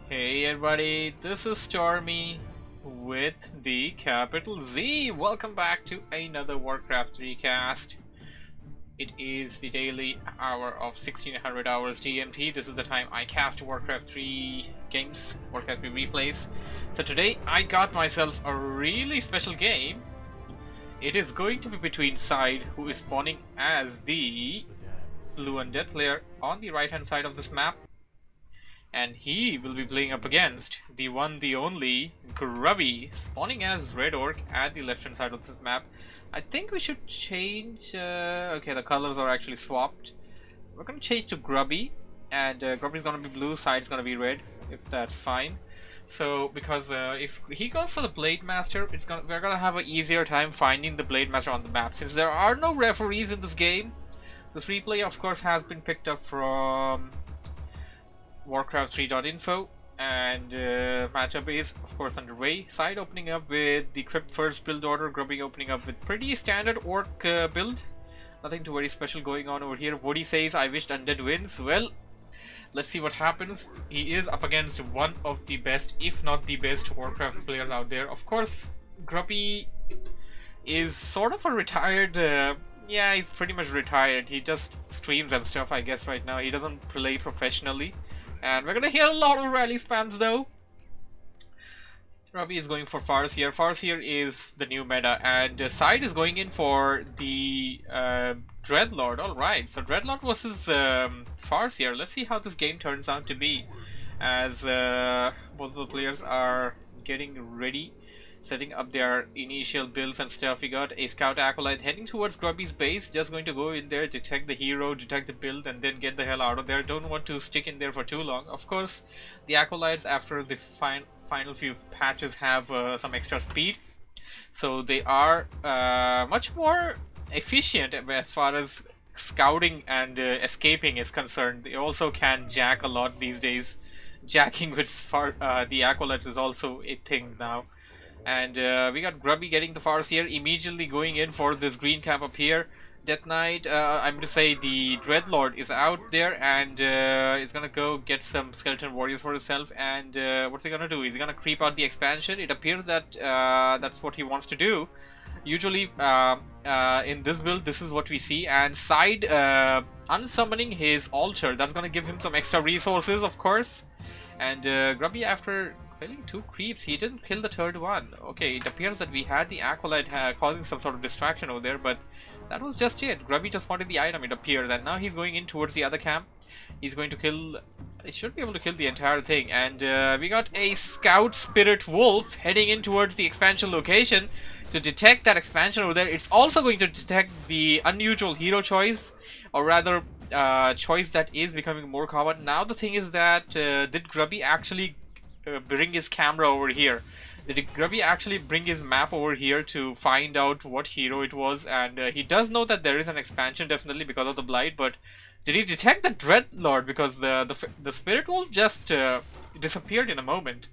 Hey everybody, this is Stormy with the capital Z. Welcome back to another Warcraft 3 cast. It is the daily hour of 1600 hours GMT. This is the time I cast Warcraft 3 games, Warcraft 3 replays. So today I got myself a really special game. It is going to be between Side, who is spawning as the blue undead player on the right hand side of this map, and he will be playing up against the one, the only Grubby, spawning as Red Orc at the left hand side of this map. I think we should change. Okay, the colors are actually swapped. We're gonna change to Grubby, and Grubby's gonna be blue, Side's gonna be red, if that's fine. So, because if he goes for the Blade Master, we're gonna have an easier time finding the Blade Master on the map, since there are no referees in this game. This replay, of course, has been picked up from Warcraft3.info, and matchup is of course underway. Side opening up with the Crypt first build order, Grubby opening up with pretty standard Orc build. Nothing too very special going on over here. Woody says, I wished Undead wins. Well, let's see what happens. He is up against one of the best, if not the best, Warcraft players out there. Of course, Grubby is sort of a retired yeah, he's pretty much retired. He just streams and stuff, I guess, right now. He doesn't play professionally. And we're gonna hear a lot of rally spams though. Grubby is going for Farseer. Farseer is the new meta, and Side is going in for the Dreadlord. Alright, so Dreadlord versus Farseer. Let's see how this game turns out to be, as both of the players are getting ready, setting up their initial builds and stuff. We got a Scout Acolyte heading towards Grubby's base, just going to go in there, detect the hero, detect the build, and then get the hell out of there. Don't want to stick in there for too long. Of course, the Acolytes, after the final few patches, have some extra speed, so they are much more efficient as far as scouting and escaping is concerned. They also can jack a lot these days. Jacking with the Acolytes is also a thing now. And we got Grubby getting the Farseer, immediately going in for this green cap up here. Death Knight, I'm going to say the Dreadlord is out there, and is going to go get some Skeleton Warriors for himself. And what's he going to do? He's going to creep out the expansion. It appears that that's what he wants to do. Usually in this build, this is what we see. And Side unsummoning his altar, that's going to give him some extra resources, of course. And Grubby, after killing 2 creeps, he didn't kill the third one. Okay, it appears that we had the Acolyte causing some sort of distraction over there, but that was just it. Grubby just wanted the item, it appears, and now he's going in towards the other camp. He's going to kill... he should be able to kill the entire thing. And we got a Scout Spirit Wolf heading in towards the expansion location to detect that expansion over there. It's also going to detect the unusual hero choice, or rather choice that is becoming more common. Now the thing is that did Grubby actually bring his camera over here? Did Grubby actually bring his map over here to find out what hero it was? And he does know that there is an expansion, definitely, because of the blight, but did he detect the Dreadlord? Because the Spirit Wolf just disappeared in a moment.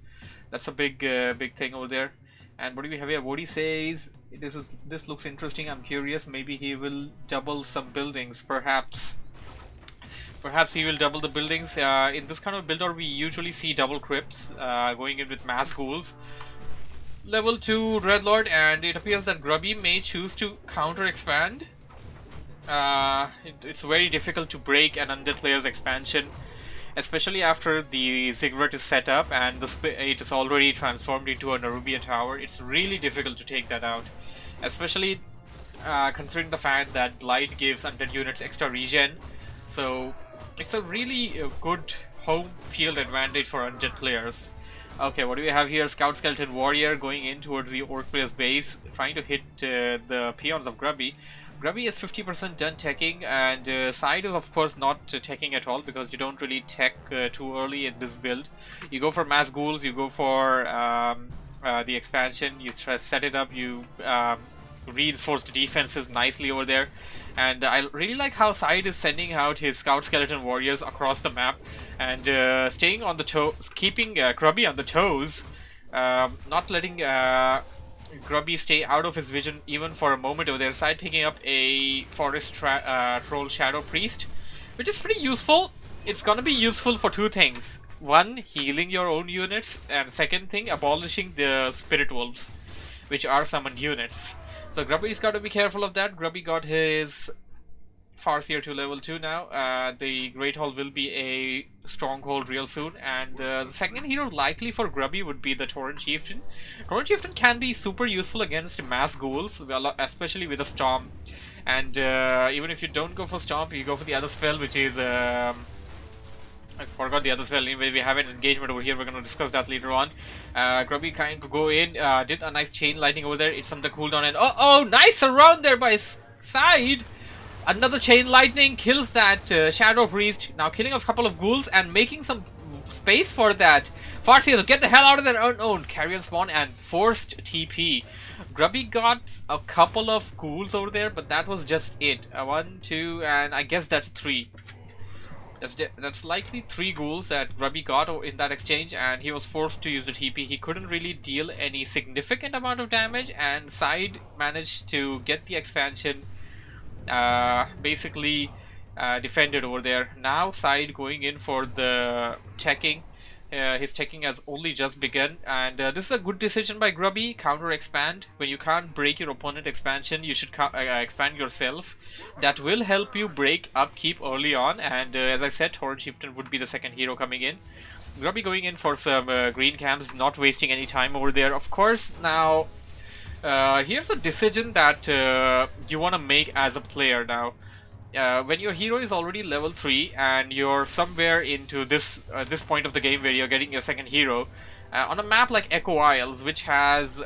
That's a big big thing over there. And what do we have here? Woody says, this looks interesting. I'm curious, maybe he will double some buildings, perhaps. Perhaps he will double the buildings. In this kind of build, or we usually see double crypts going in with mass ghouls. Level 2 Dreadlord, and it appears that Grubby may choose to counter expand. It's very difficult to break an undead player's expansion, especially after the Ziggurat is set up and it is already transformed into a Nerubian tower. It's really difficult to take that out, especially considering the fact that Blight gives undead units extra regen. So it's a really good home field advantage for undead players. Okay, what do we have here? Scout Skeleton Warrior going in towards the Orc player's base, trying to hit the peons of Grubby. Grubby is 50% done teching, and Side is of course not teching at all, because you don't really tech too early in this build. You go for mass ghouls, you go for the expansion, you set it up, you reinforce the defenses nicely over there. And I really like how Side is sending out his Scout Skeleton Warriors across the map, and staying on the toes, keeping Grubby on the toes, not letting Grubby stay out of his vision even for a moment over there. Side picking up a Forest Troll Shadow Priest, which is pretty useful. It's gonna be useful for 2 things. one, healing your own units, and second thing, abolishing the Spirit Wolves, which are summoned units. So Grubby's got to be careful of that. Grubby got his Farseer to level 2 now. The Great Hall will be a stronghold real soon, and the second hero likely for Grubby would be the Tauren Chieftain. Tauren Chieftain can be super useful against mass ghouls, especially with a Stomp. And even if you don't go for Stomp, you go for the other spell, which is I forgot the other spell. Anyway, we have an engagement over here. We're going to discuss that later on. Grubby trying to go in, did a nice chain lightning over there. It's on the cooldown, and oh, nice surround there by Side. Another chain lightning kills that Shadow Priest. Now killing a couple of ghouls and making some space for that. Farseer, get the hell out of there. Unowned. Carrion spawn and forced TP. Grubby got a couple of ghouls over there, but that was just it. 1, 2, and I guess that's 3. That's likely 3 ghouls that Grubby got in that exchange, and he was forced to use the TP. He couldn't really deal any significant amount of damage, and Side managed to get the expansion basically defended over there. Now Side going in for the teching. His teching has only just begun, and this is a good decision by Grubby. Counter expand. When you can't break your opponent expansion, you should expand yourself. That will help you break upkeep early on, and as I said, Tauren Chieftain would be the second hero coming in. Grubby going in for some green camps, not wasting any time over there. Of course, now here's a decision that you want to make as a player now. When your hero is already level 3 and you're somewhere into this point of the game where you're getting your second hero, on a map like Echo Isles, which has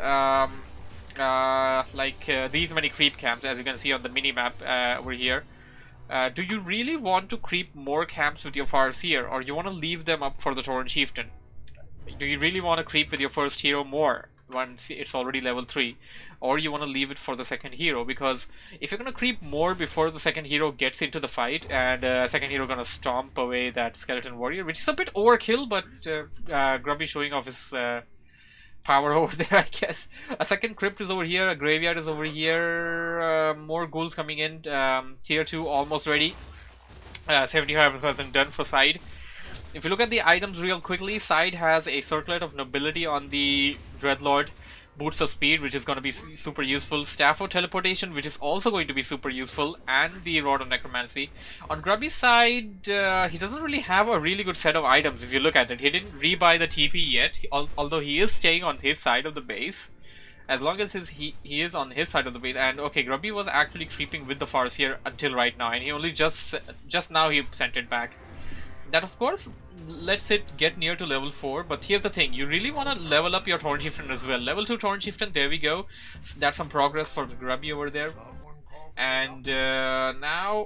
these many creep camps, as you can see on the mini map over here, do you really want to creep more camps with your Farseer, or you want to leave them up for the Tauren Chieftain? Do you really want to creep with your first hero more once it's already level 3, or you want to leave it for the second hero? Because if you're going to creep more before the second hero gets into the fight, and second hero going to stomp away that skeleton warrior, which is a bit overkill, but Grubby showing off his power over there, I guess. A second crypt is over here, a graveyard is over here, more ghouls coming in, tier 2 almost ready, 75% done for Side. If you look at the items real quickly, Side has a Circlet of Nobility on the Dreadlord, Boots of Speed, which is going to be super useful, Staff of Teleportation, which is also going to be super useful, and the Rod of Necromancy. On Grubby's side, he doesn't really have a really good set of items if you look at it. He didn't rebuy the TP yet, although he is staying on his side of the base. As long as he is on his side of the base. And okay, Grubby was actually creeping with the Farseer until right now, and he only just now he sent it back. That, of course, lets it get near to level 4, but here's the thing, you really want to level up your Tauren Chieftain as well. Level 2 Tauren Chieftain, there we go. So that's some progress for Grubby over there. And now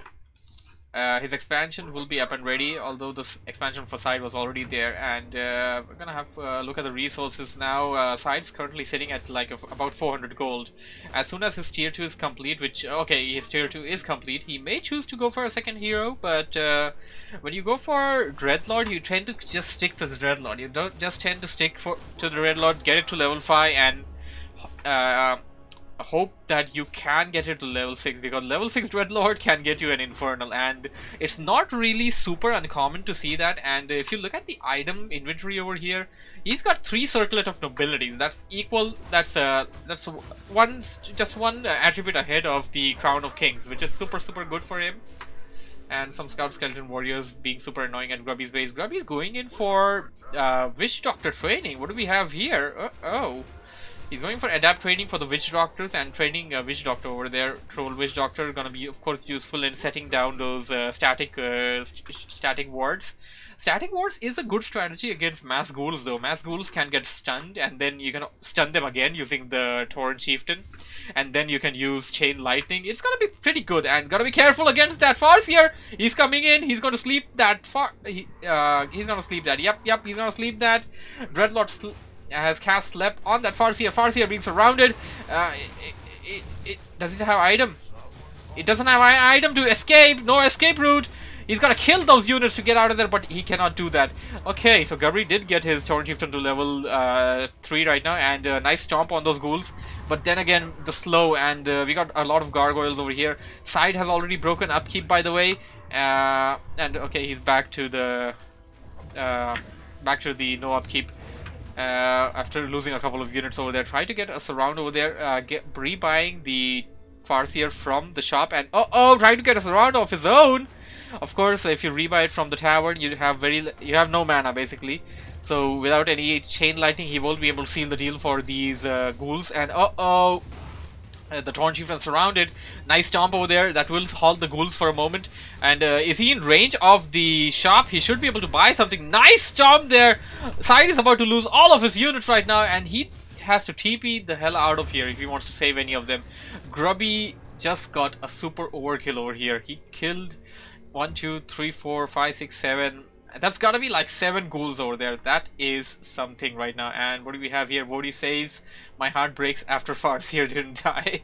his expansion will be up and ready, although this expansion for Side was already there. And we're gonna have a look at the resources now. Side's currently sitting at like about 400 gold. As soon as his tier 2 is complete, which, okay, his tier 2 is complete, he may choose to go for a second hero, but when you go for Dreadlord, you tend to just stick to the Dreadlord. You don't just tend to stick to the Dreadlord, get it to level 5, and hope that you can get it to level 6, because level 6 Dreadlord can get you an Infernal, and it's not really super uncommon to see that. And if you look at the item inventory over here, he's got 3 Circlet of Nobility. That's equal, that's just one attribute ahead of the Crown of Kings, which is super good for him. And some Scout Skeleton Warriors being super annoying at Grubby's base. Grubby's going in for Witch Doctor training. What do we have here? He's going for adapt training for the Witch Doctors, and training Witch Doctor over there. Troll Witch Doctor gonna be, of course, useful in setting down those static wards. Static wards is a good strategy against mass ghouls, though. Mass ghouls can get stunned, and then you can stun them again using the Tauren Chieftain, and then you can use Chain Lightning. It's gonna be pretty good, and gotta be careful against that Farseer. He's coming in. He's gonna sleep that he's gonna sleep that. Yep. He's gonna sleep that. Dreadlord has cast Slep on that Farseer. Farseer being surrounded. Does it have item? It doesn't have an item to escape. No escape route. He's gotta kill those units to get out of there, but he cannot do that. Okay, so Grubby did get his Tauren Chieftain to level 3 right now, and nice stomp on those ghouls. But then again, the slow, and we got a lot of gargoyles over here. Side has already broken upkeep, by the way. And okay, he's back to the back to the no upkeep. After losing a couple of units over there, try to get a surround over there, rebuying the Farseer from the shop, and try to get a surround of his own. Of course, if you rebuy it from the tavern, you have no mana basically. So without any chain lightning, he won't be able to seal the deal for these ghouls. And the Torn Chieftain surrounded. Nice stomp over there. That will halt the ghouls for a moment. And is he in range of the shop? He should be able to buy something. Nice stomp there. Side is about to lose all of his units right now, and he has to TP the hell out of here if he wants to save any of them. Grubby just got a super overkill over here. He killed 1, 2, 3, 4, 5, 6, 7. That's gotta be like 7 ghouls over there. That is something right now. And what do we have here? Wody says, my heart breaks after Farseer didn't die.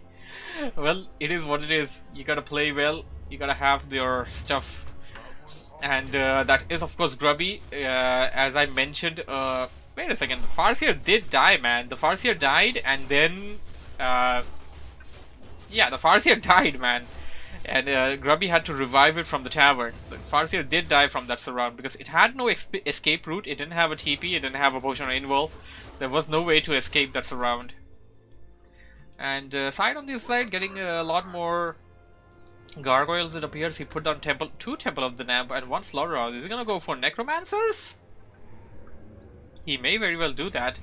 Well, it is what it is. You gotta play well. You gotta have your stuff. And that is of course Grubby. As I mentioned, wait a second. The Farseer did die, man. The Farseer died, and then yeah, the Farseer died, man. And Grubby had to revive it from the tavern. The Farseer did die from that surround because it had no escape route. It didn't have a TP, it didn't have a potion or invul. There was no way to escape that surround. And Side on this side getting a lot more gargoyles, it appears. He put down 2 Temple of the Damp and 1 Slaughterhouse. Is he gonna go for Necromancers? He may very well do that.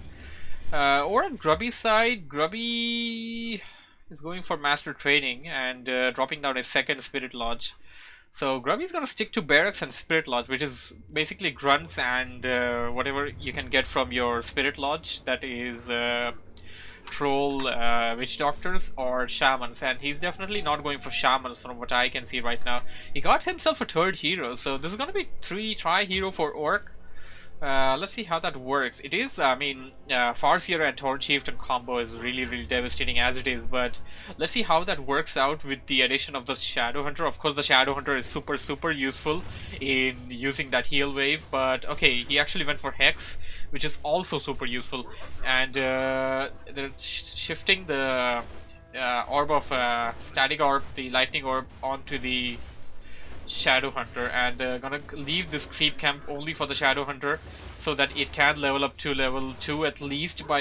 Or on Grubby's side, Grubby is going for Master Training and dropping down a 2nd Spirit Lodge. So Grubby's gonna stick to Barracks and Spirit Lodge, which is basically grunts and whatever you can get from your Spirit Lodge. That is Troll, Witch Doctors or Shamans, and he's definitely not going for Shamans from what I can see right now. He got himself a 3rd hero, so this is gonna be 3 tri-hero for Orc. Let's see how that works. It is, I mean, Farseer and Torn Chieftain combo is really devastating as it is, but let's see how that works out with the addition of the Shadowhunter. Of course, the Shadowhunter is super useful in using that heal wave, but okay, he actually went for Hex, which is also super useful. And they're shifting the Orb of Static Orb, the Lightning Orb, onto the Shadowhunter, and gonna leave this creep camp only for the Shadowhunter so that it can level up to level 2 at least by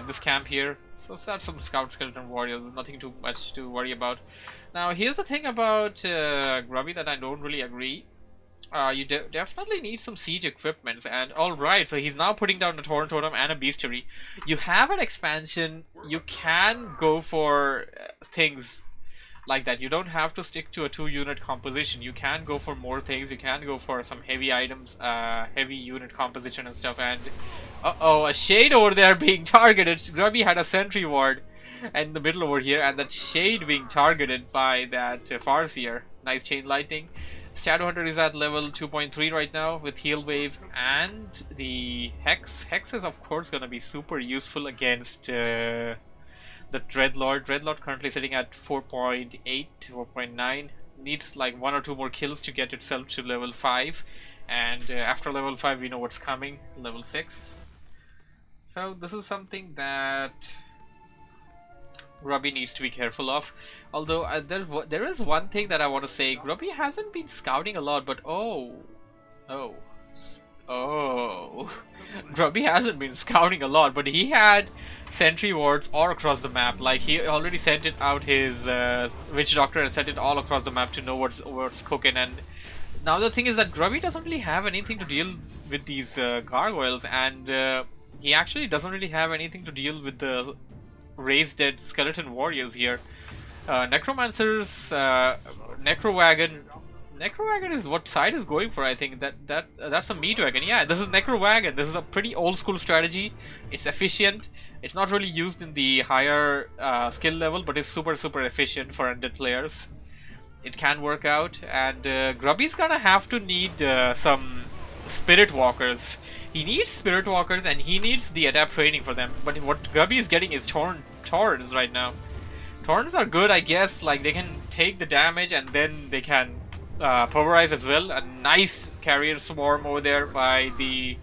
this camp here. So that's some Scout Skeleton Warriors, nothing too much to worry about. Now here's the thing about Grubby that I don't really agree. You definitely need some siege equipments, and alright, so he's now putting down a Torn Totem and a Bestiary. You have an expansion, you can go for things like that. You don't have to stick to a 2-unit composition. You can go for more things. You can go for some heavy items, heavy unit composition and stuff. And a Shade over there being targeted. Grubby had a Sentry Ward in the middle over here, and that Shade being targeted by that Farseer. Nice Chain Lightning. Shadowhunter is at level 2.3 right now with Heal Wave and the Hex. Hex is of course gonna be super useful against the Dreadlord. Dreadlord currently sitting at 4.8, 4.9. Needs like 1 or 2 more kills to get itself to level 5. And after level 5, we know what's coming. Level 6. So this is something that Grubby needs to be careful of. Although there is one thing that I want to say. Grubby hasn't been scouting a lot, but Grubby hasn't been scouting a lot, but he had sentry wards all across the map. Like, he already sent it out his Witch Doctor and sent it all across the map to know what's cooking. And now the thing is that Grubby doesn't really have anything to deal with these gargoyles, and he actually doesn't really have anything to deal with the raised dead skeleton warriors here. Necromancers, Necrowagon. Necrowagon is what Side is going for, I think. That's a meat wagon. Yeah, this is Necrowagon. This is a pretty old school strategy. It's efficient. It's not really used in the higher skill level, but it's super efficient for undead players. It can work out, and Grubby's gonna have to need some Spirit Walkers. He needs Spirit Walkers, and he needs the Adept training for them. But what Grubby is getting is Torns right now. Torns are good, I guess. Like, they can take the damage, and then they can pulverize as well. A nice carrier swarm over there by the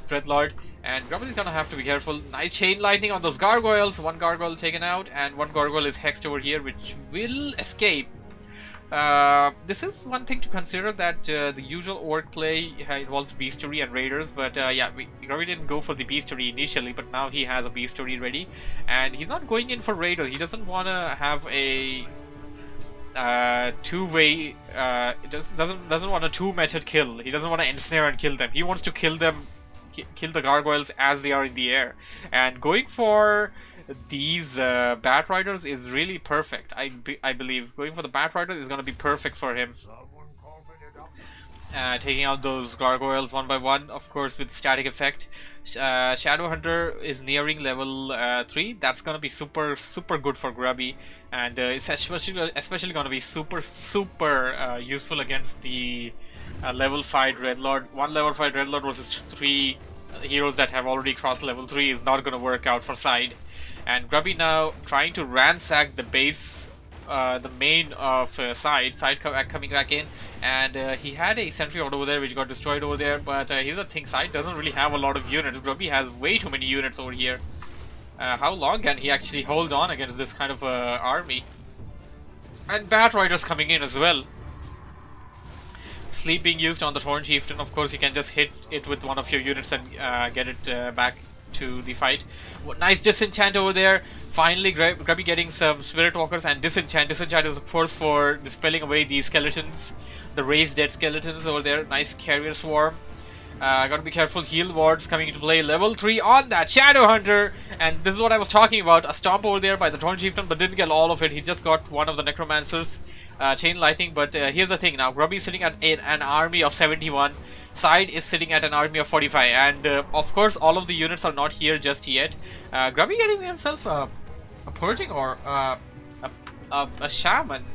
Dreadlord, and Grubby is gonna have to be careful. Nice Chain Lightning on those gargoyles. 1 gargoyle taken out, and 1 gargoyle is hexed over here, which will escape. This is one thing to consider, that the usual orc play involves Beastery and Raiders, but yeah, we Grubby didn't go for the Beastery initially, but now he has a Beastery ready, and he's not going in for Raiders. He doesn't want to have a two-way, doesn't want a two-method kill. He doesn't want to ensnare and kill them. He wants to kill them, kill the gargoyles as they are in the air, and going for these Bat Riders is really perfect. I believe going for the Bat Riders is going to be perfect for him. Taking out those gargoyles one by one, of course, with static effect. Shadowhunter is nearing level 3. That's gonna be super good for Grubby, and it's especially gonna be super useful against the level 5 Dreadlord. One level 5 Dreadlord versus 3 heroes that have already crossed level 3 is not gonna work out for Side. And Grubby now trying to ransack the base, the main of Side coming back in, and he had a sentry over there which got destroyed over there, but here's the thing, Side doesn't really have a lot of units. Grubby has way too many units over here. How long can he actually hold on against this kind of army? And Bat Riders coming in as well. Sleep being used on the Thorn Chieftain. Of course, you can just hit it with one of your units and get it back to the fight. Nice disenchant over there. Finally, Grubby getting some Spirit Walkers and disenchant. Disenchant is, of course, for dispelling away these skeletons, the raised dead skeletons over there. Nice carrier swarm. Gotta be careful. Heal wards coming into play. Level 3 on that Shadowhunter, and this is what I was talking about. A stomp over there by the Thorn Chieftain, but didn't get all of it. He just got one of the Necromancers, Chain Lightning. But here's the thing now: Grubby is sitting at an army of 71. Side is sitting at an army of 45, and of course, all of the units are not here just yet. Grubby getting himself a purging or a shaman.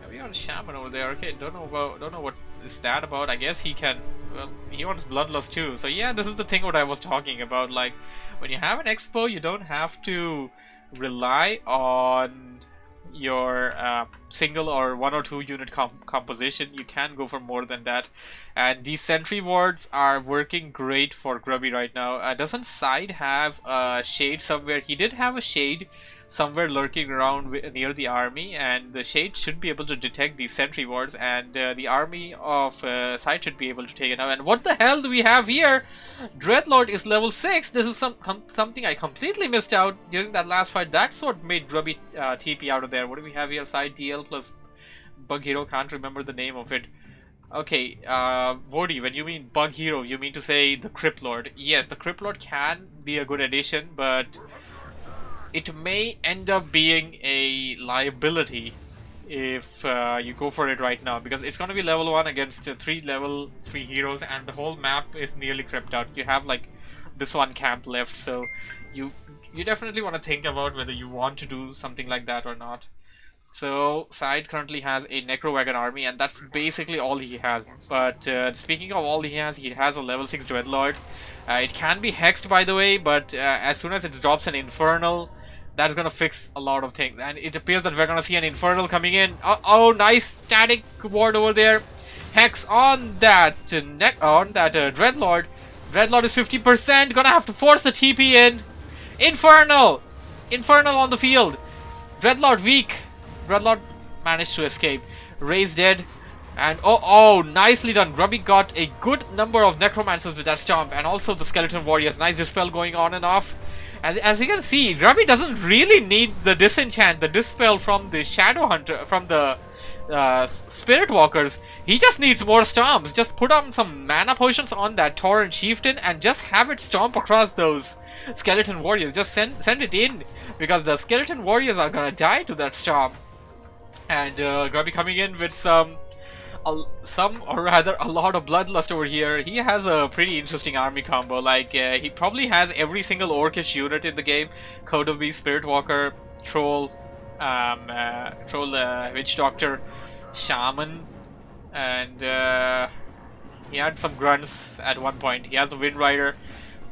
We got a shaman over there. Okay, don't know what is that about. I guess he can. Well, he wants Bloodlust too. So yeah, this is the thing what I was talking about. Like, when you have an expo, you don't have to rely on your single or 1 or 2 unit composition. You can go for more than that, and these sentry wards are working great for Grubby right now. Doesn't Side have a shade somewhere? He did have a shade somewhere lurking around near the army, and the shade should be able to detect these sentry wards, and the army of Side should be able to take it out. And what the hell do we have here? Dreadlord is level 6. This is something I completely missed out during that last fight. That's what made Grubby TP out of there. What do we have here? Side DL plus Bug Hero. Can't remember the name of it. Okay, Vodi, when you mean Bug Hero, you mean to say the Crypt Lord. Yes, the Crypt Lord can be a good addition, but it may end up being a liability if you go for it right now, because it's going to be level 1 against 3 level 3 heroes, and the whole map is nearly crept out. You have like this one camp left, so you definitely want to think about whether you want to do something like that or not. So Side currently has a Necro Wagon army, and that's basically all he has. But speaking of all he has a level 6 Dreadlord. It can be hexed, by the way, but as soon as it drops an Infernal, that's gonna fix a lot of things. And it appears that we're gonna see an Infernal coming in. Oh, nice static ward over there. Hex on that Dreadlord. Dreadlord is 50%. Gonna have to force a TP in. Infernal on the field. Dreadlord weak. Dreadlord managed to escape. Raise dead. And oh, nicely done. Grubby got a good number of Necromancers with that stomp, and also the Skeleton Warriors. Nice dispel going on and off. And as you can see, Grubby doesn't really need the disenchant, the dispel from the Shadowhunter, from the Spirit Walkers. He just needs more stomps. Just put on some mana potions on that Thorn Chieftain and just have it stomp across those Skeleton Warriors. Just send it in, because the Skeleton Warriors are gonna die to that stomp. And Grubby coming in with or rather a lot of Bloodlust over here. He has a pretty interesting army combo. Like, he probably has every single Orcish unit in the game. Code of Beast, Spirit Walker, Troll, Witch Doctor, Shaman, and he had some Grunts at one point. He has a Wind Rider.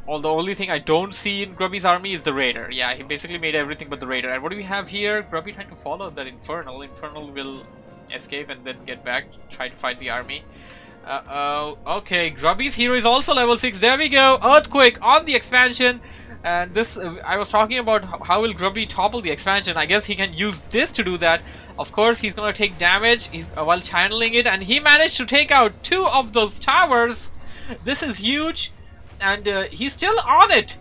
The only thing I don't see in Grubby's army is the Raider. Yeah, he basically made everything but the Raider. And what do we have here? Grubby trying to follow that Infernal. Infernal will escape and then get back, try to fight the army. Okay, Grubby's hero is also level 6. There we go. Earthquake on the expansion. And this, I was talking about how will Grubby topple the expansion. I guess he can use this to do that. Of course, he's gonna take damage while channeling it, and he managed to take out 2 of those towers. This is huge, and he's still on it.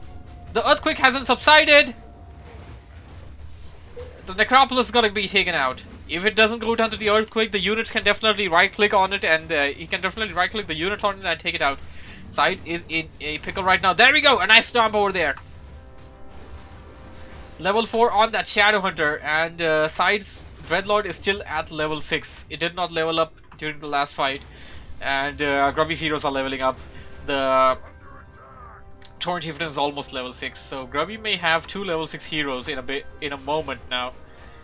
The earthquake hasn't subsided. The Necropolis is gonna be taken out. If it doesn't go down to the earthquake, the units can definitely right-click on it, and he can definitely right-click the units on it and take it out. Side is in a pickle right now. There we go, a nice stomp over there. Level 4 on that Shadow Hunter, and Side's Dreadlord is still at level 6. It did not level up during the last fight, and Grubby's heroes are leveling up. The Torrent Chieftain is almost level 6, so Grubby may have 2 level 6 heroes in a moment now.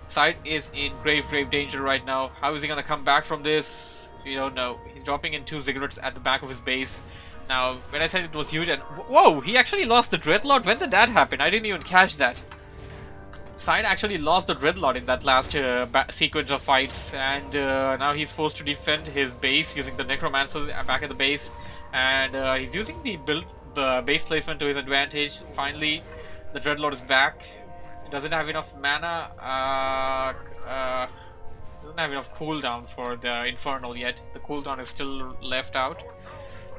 Side is in grave danger right now. How is he gonna come back from this? We don't know. He's dropping in 2 Ziggurats at the back of his base. Now, when I said it was huge, and whoa, he actually lost the Dreadlord. When did that happen? I didn't even catch that. Side actually lost the Dreadlord in that last sequence of fights, and now he's forced to defend his base using the Necromancers back at the base, and he's using the base placement to his advantage. Finally, the Dreadlord is back. It doesn't have enough mana, doesn't have enough cooldown for the Infernal yet. The cooldown is still left out.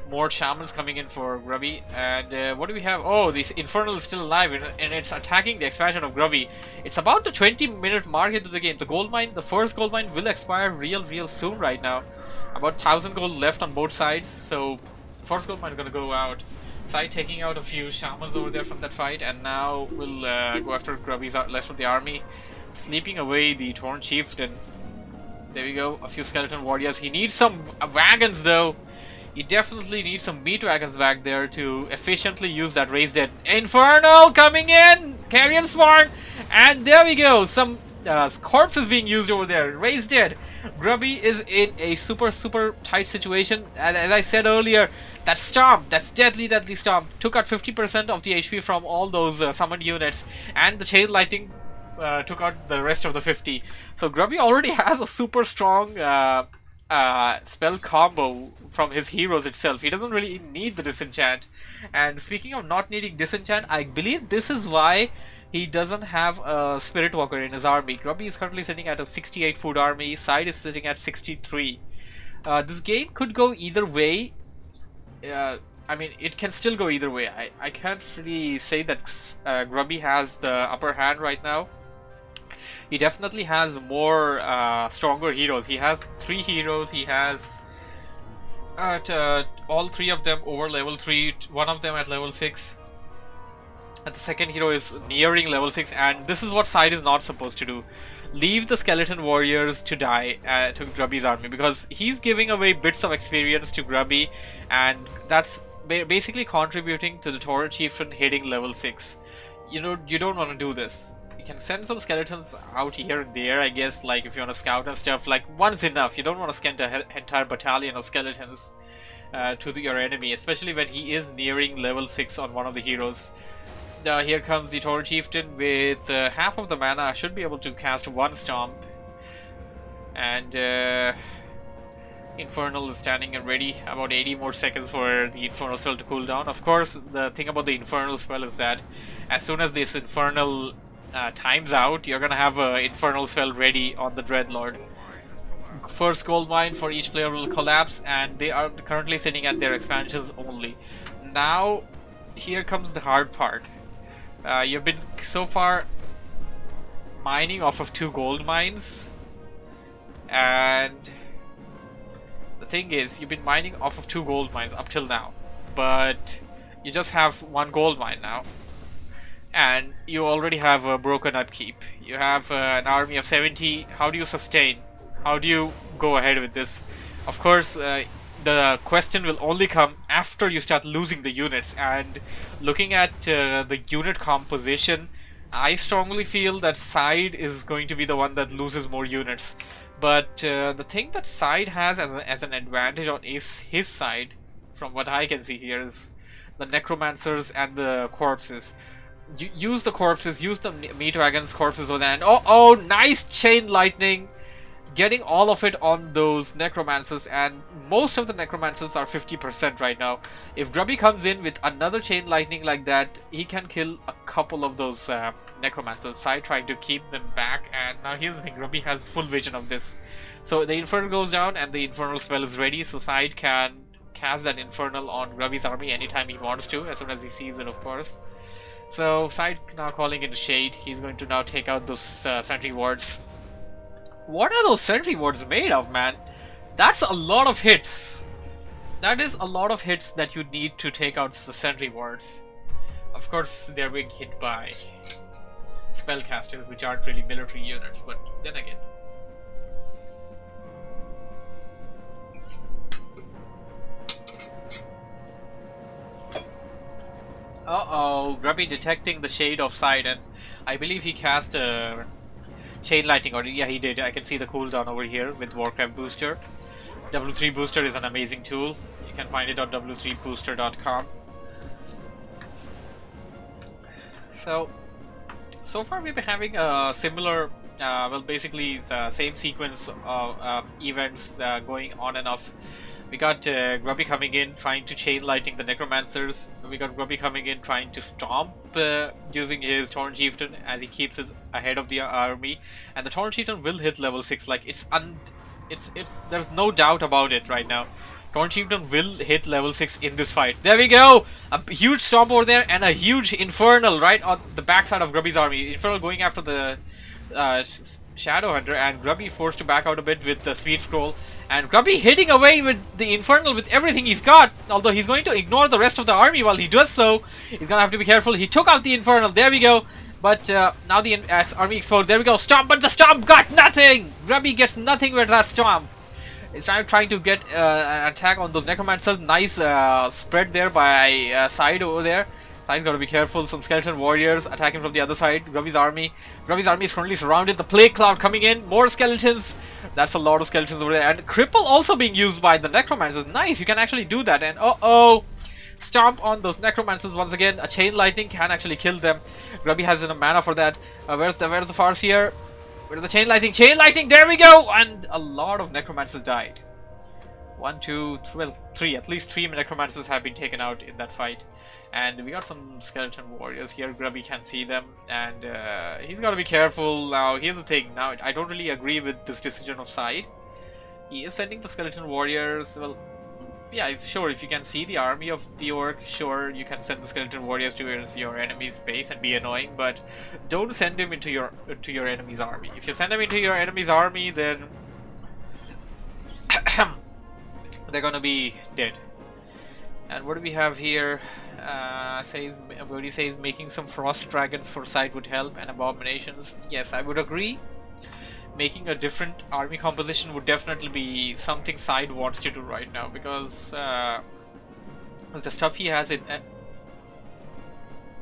More Shamans coming in for Grubby, and what do we have? Oh, the Infernal is still alive, and it's attacking the expansion of Grubby. It's about the 20-minute mark into the game. The gold mine, the first gold mine, will expire real soon right now. About 1,000 gold left on both sides, so first gold mine is gonna go out. Side taking out a few Shamans over there from that fight, and now we'll go after Grubby's left of the army, sleeping away the Torrent Chieftain. There we go, a few Skeleton Warriors. He needs some wagons though. You definitely need some meat wagons back there to efficiently use that Raised Dead. Infernal coming in! Carrion Sworn! And there we go! Some corpses being used over there. Raised Dead. Grubby is in a super tight situation. And as I said earlier, that Stomp, that's deadly Stomp, took out 50% of the HP from all those summoned units. And the Chain Lightning took out the rest of the 50. So Grubby already has a super strong spell combo from his heroes itself. He doesn't really need the disenchant. And speaking of not needing disenchant, I believe this is why he doesn't have a Spirit Walker in his army. Grubby is currently sitting at a 68 food army. Side is sitting at 63. This game could go either way. I mean, it can still go either way. I can't really say that Grubby has the upper hand right now. He definitely has more stronger heroes. He has 3 heroes. He has all 3 of them over level 3, 1 of them at level 6. And the second hero is nearing level 6, and this is what Side is not supposed to do. Leave the Skeleton Warriors to die to Grubby's army, because he's giving away bits of experience to Grubby, and that's basically contributing to the Torrent Chieftain hitting level 6. You know, you don't want to do this. You can send some skeletons out here and there, I guess, like if you want to scout and stuff. Like, one's enough. You don't want to send an entire battalion of skeletons to your enemy, especially when he is nearing level 6 on one of the heroes. Here comes the Torrent Chieftain with half of the mana. Should be able to cast 1 Stomp. And Infernal is standing and ready. About 80 more seconds for the Infernal spell to cool down. Of course, the thing about the Infernal spell is that as soon as this Infernal times out, you're gonna have an Infernal spell ready on the Dreadlord. First gold mine for each player will collapse, and they are currently sitting at their expansions only. Now, here comes the hard part. You've been so far mining off of 2 gold mines, and the thing is, you've been mining off of 2 gold mines up till now, but you just have 1 gold mine now, and you already have a broken upkeep. You have an army of 70. How do you sustain? How do you go ahead with this? Of course, the question will only come after you start losing the units, and looking at the unit composition, I strongly feel that Side is going to be the one that loses more units. But the thing that Side has as an advantage on his side, from what I can see here, is the Necromancers and the corpses. Use the corpses, use the meat wagons, corpses, and oh, nice Chain Lightning. getting all of it on those necromancers, and most of the necromancers are 50% right now. If Grubby comes in with another chain lightning like that, he can kill a couple of those necromancers. Side trying to keep them back, and now here's the thing, Grubby has full vision of this. So the Infernal goes down and the Infernal spell is ready, so Side can cast that Infernal on Grubby's army anytime he wants to, as soon as he sees it, of course. So Side now calling in the Shade. He's going to now take out those sentry wards. What are those sentry wards made of, man? That's a lot of hits. That is a lot of hits that you need to take out the sentry wards. Of course, they're being hit by spellcasters, which aren't really military units, but then again. Uh-oh, Grubby detecting the shade of Side, and I believe he cast a chain lightning, or yeah, he did. I can see the cooldown over here with Warcraft Booster. W3 Booster is an amazing tool. You can find it on w3booster.com. So far we've been having a similar, well, basically the same sequence of events going on and off. We got Grubby coming in, trying to chain lightning the necromancers. We got Grubby coming in, trying to stomp using his Tauren Chieftain as he keeps his ahead of the army. And the Tauren Chieftain will hit level 6. Like there's no doubt about it right now. Tauren Chieftain will hit level 6 in this fight. There we go! A huge stomp over there and a huge Infernal right on the backside of Grubby's army. Infernal going after the Shadowhunter, and Grubby forced to back out a bit with the Speed Scroll. And Grubby hitting away with the Infernal with everything he's got, although he's going to ignore the rest of the army while he does so. He's gonna have to be careful. He took out the Infernal, there we go. But now the army exploded, there we go. Stomp, but the Stomp got nothing! Grubby gets nothing with that Stomp. He's trying to get an attack on those Necromancers. Nice spread there by Side over there. Side's gotta be careful. Some Skeleton Warriors attacking from the other side. Grubby's army is currently surrounded. The Plague Cloud coming in. More Skeletons. That's a lot of Skeletons over there. And Cripple also being used by the Necromancers. Nice, you can actually do that. And uh-oh! Stomp on those Necromancers once again. A Chain Lightning can actually kill them. Grubby has enough mana for that. Where's the Farseer? Where's the Chain Lightning? Chain Lightning! There we go! And a lot of Necromancers died. 1, 2, 3. At least 3 Necromancers have been taken out in that fight. And we got some Skeleton Warriors here. Grubby can see them, and he's got to be careful. Now, here's the thing. Now, I don't really agree with this decision of Side. He is sending the Skeleton Warriors. Well, yeah, sure, if you can see the army of the Orc, sure, you can send the Skeleton Warriors to your enemy's base and be annoying, but don't send them into your enemy's army. If you send them into your enemy's army, then they're gonna be dead. And what do we have here? Bodhi says making some Frost Dragons for Side would help, and Abominations. Yes, I would agree. Making a different army composition would definitely be something Side wants to do right now, because the stuff he has in...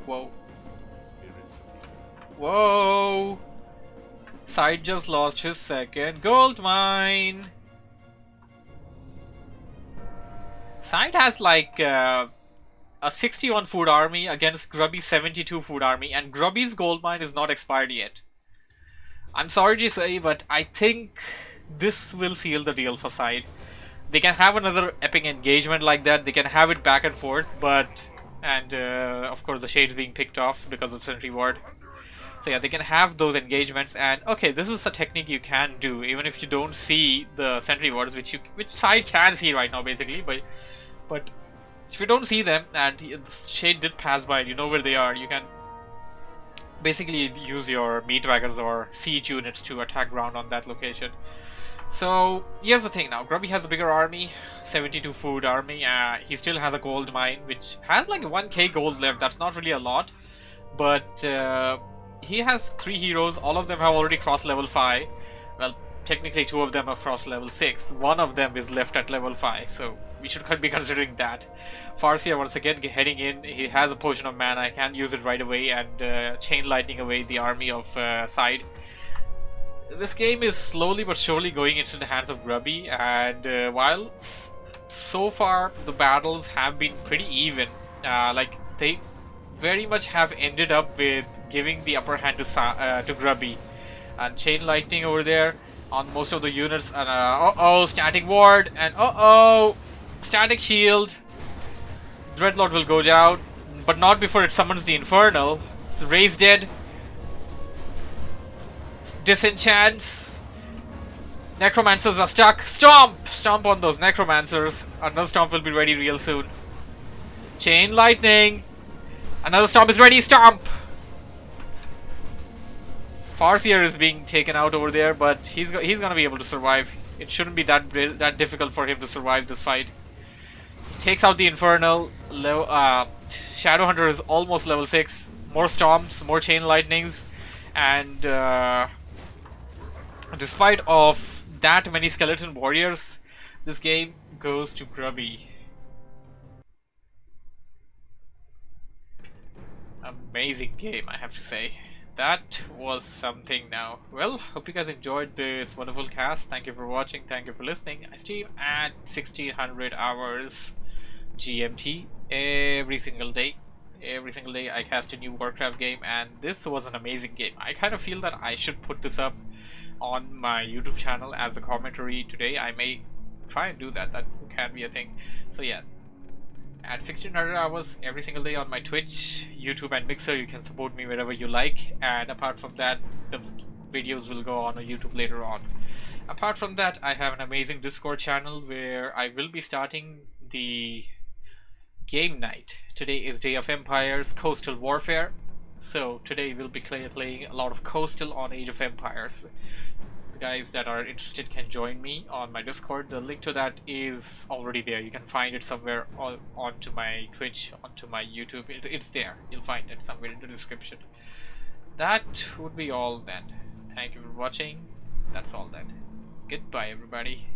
Whoa. Whoa! Side just lost his second gold mine! Side has like a 61 food army against Grubby's 72 food army, and Grubby's gold mine is not expired yet. I'm sorry to say, but I think this will seal the deal for Side. They can have another epic engagement like that, they can have it back and forth, but... And of course the Shade's being picked off because of Sentry Ward. So yeah, they can have those engagements, and okay, this is a technique you can do, even if you don't see the Sentry Wards, which Side can see right now basically, but if you don't see them, and the Shade did pass by, you know where they are, you can basically use your meat wagons or siege units to attack ground on that location. So here's the thing now, Grubby has a bigger army, 72 food army. He still has a gold mine which has like 1k gold left. That's not really a lot, but he has 3 heroes. All of them have already crossed level 5. Well, technically 2 of them have crossed level 6. 1 of them is left at level 5, so we should be considering that. Farseer once again heading in. He has a potion of mana. I can use it right away and chain lightning away the army of Side. This game is slowly but surely going into the hands of Grubby, and while so far the battles have been pretty even, like they very much have ended up with giving the upper hand to Grubby. And chain lightning over there. on most of the units. And uh-oh, static ward, and uh-oh, static shield. Dreadlord will go down, but not before it summons the Infernal. So Ray's dead. Disenchants. Necromancers are stuck. Stomp! Stomp on those Necromancers. Another Stomp will be ready real soon. Chain Lightning. Another Stomp is ready. Stomp! Farseer is being taken out over there, but he's gonna be able to survive. It shouldn't be that difficult for him to survive this fight. Takes out the Infernal. Shadowhunter is almost level 6. More Stomps, more Chain Lightnings, and despite of that many Skeleton Warriors, this game goes to Grubby. Amazing game, I have to say. That was something now. Well, hope you guys enjoyed this wonderful cast. Thank you for watching, thank you for listening. I stream at 1600 hours GMT every single day. Every single day I cast a new Warcraft game, and this was an amazing game. I kind of feel that I should put this up on my YouTube channel as a commentary today. I may try and do that. That can be a thing. So yeah, at 1600 hours every single day on my Twitch, YouTube and Mixer. You can support me wherever you like, and apart from that, the videos will go on YouTube later on. Apart from that, I have an amazing Discord channel where I will be starting the game night. Today is Day of Empires Coastal Warfare, so today we'll be playing a lot of Coastal on Age of Empires. The guys that are interested can join me on my Discord. The link to that is already there. You can find it somewhere onto my Twitch, onto my YouTube. It's there. You'll find it somewhere in the description. That would be all then. Thank you for watching. That's all then. Goodbye, everybody.